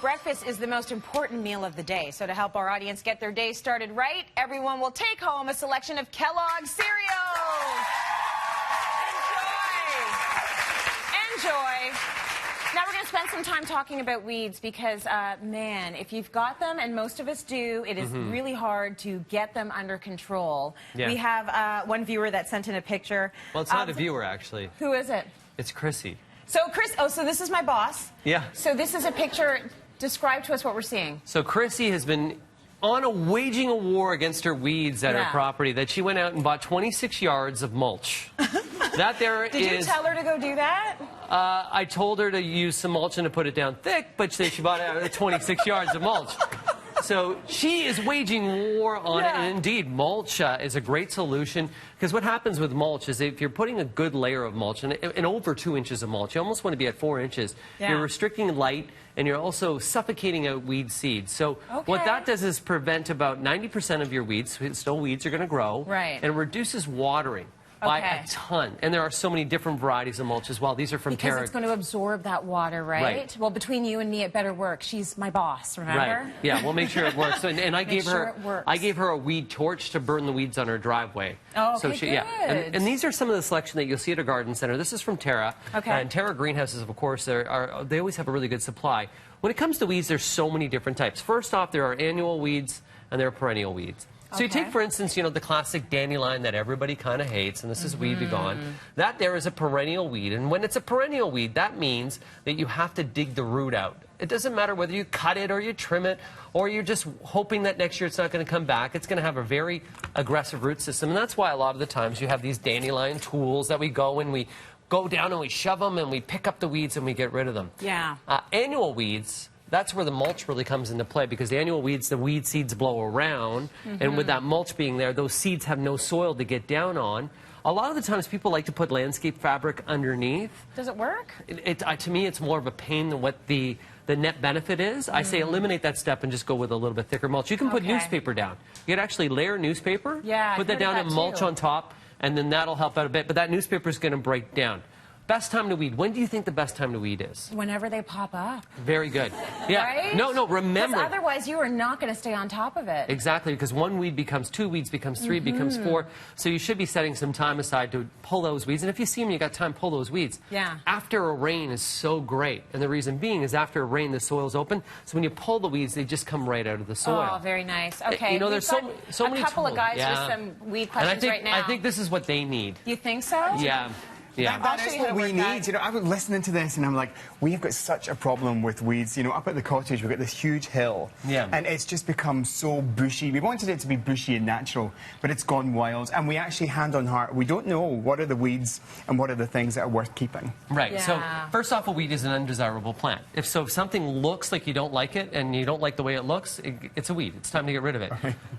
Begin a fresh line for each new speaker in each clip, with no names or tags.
breakfast is the most important meal of the day. So to help our audience get their day started right, everyone will take home a selection of Kellogg's cereals. Enjoy. Now we're going to spend some time talking about weeds because, man, if you've got them, and most of us do, it is really hard to get them under control.
Yeah.
We have one viewer that sent in a picture.
Well, it's not a viewer, actually.
Who is it?
It's Chrissy.
So, Chris, so this is my boss.
Yeah.
So this is a picture. Describe to us what we're seeing.
So Chrissy has been waging a war against her weeds at her property that she went out and bought 26 yards of mulch. Did you tell her to go do that? I told her to use some mulch and to put it down thick, but she bought out 26 yards of mulch. So she is waging war on it, and indeed, mulch is a great solution, because what happens with mulch is if you're putting a good layer of mulch, and over 2 inches of mulch, you almost want to be at 4 inches, you're restricting light, and you're also suffocating out weed seeds. So what that does is prevent about 90% of your weeds, still weeds are going to grow, and it reduces watering by a ton. And there are so many different varieties of mulch as well. These are from Terra.
Because it's going to absorb that water, right? Well, between you and me, it better work. She's my boss, remember?
Right. Yeah, we'll make sure it works. And I gave her a weed torch to burn the weeds on her driveway.
Oh,
so
good.
And these are some of the selection that you'll see at a garden center. This is from Terra. And Terra greenhouses, of course, they always have a really good supply. When it comes to weeds, there's so many different types. First off, there are annual weeds and there are perennial weeds. So you take, for instance, the classic dandelion that everybody kind of hates, and this is Weed Be Gone. That there is a perennial weed, and when it's a perennial weed, that means that you have to dig the root out. It doesn't matter whether you cut it or you trim it, or you're just hoping that next year it's not going to come back. It's going to have a very aggressive root system, and that's why a lot of the times you have these dandelion tools that we go and we go down and we shove them and we pick up the weeds and we get rid of them.
Yeah.
Annual weeds, that's where the mulch really comes into play, because the annual weeds, the weed seeds blow around, and with that mulch being there, those seeds have no soil to get down on. A lot of the times people like to put landscape fabric underneath.
Does it work?
To me, it's more of a pain than what the net benefit is. I say eliminate that step and just go with a little bit thicker mulch. You can put newspaper down. You can actually layer newspaper, put that down and mulch on top, and then that'll help out a bit. But that newspaper is going to break down. Best time to weed. When do you think the best time to weed is?
Whenever they pop up.
Very good. Yeah.
Right?
No, remember.
Because otherwise you are not going to stay on top of it.
Exactly, because one weed becomes 2 weeds, becomes 3, becomes 4. So you should be setting some time aside to pull those weeds. And if you see them, you got time, pull those weeds.
Yeah.
After a rain is so great. And the reason being is after a rain, the soil's open. So when you pull the weeds, they just come right out of the soil.
Oh, very nice. Okay.
There's so many
a couple
tools.
of guys with some weed questions right now.
I think this is what they need.
You think so?
Yeah. Yeah.
That is what we need. I was listening to this and I'm like, we've got such a problem with weeds. Up at the cottage, we've got this huge hill. Yeah. And it's just become so bushy. We wanted it to be bushy and natural, but it's gone wild. And we actually, hand on heart, we don't know what are the weeds and what are the things that are worth keeping.
Right. Yeah. So first off, a weed is an undesirable plant. If something looks like you don't like it and you don't like the way it looks, it's a weed. It's time to get rid of it.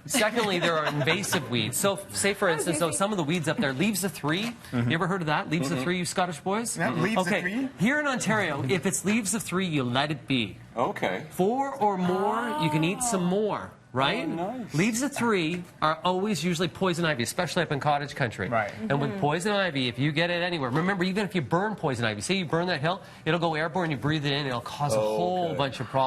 Secondly, there are invasive weeds. So say, for instance, some of the weeds up there, leaves of 3. You ever heard of that? Leaves of 3, you Scottish boys?
Yeah, leaves of 3?
Here in Ontario, if it's leaves of 3, you let it be.
Okay.
4 or more, you can eat some more, right?
Oh, nice.
Leaves of 3 are always usually poison ivy, especially up in cottage country.
Right.
And with poison ivy, if you get it anywhere, remember, even if you burn poison ivy, say you burn that hill, it'll go airborne, you breathe it in, it'll cause a whole bunch of problems.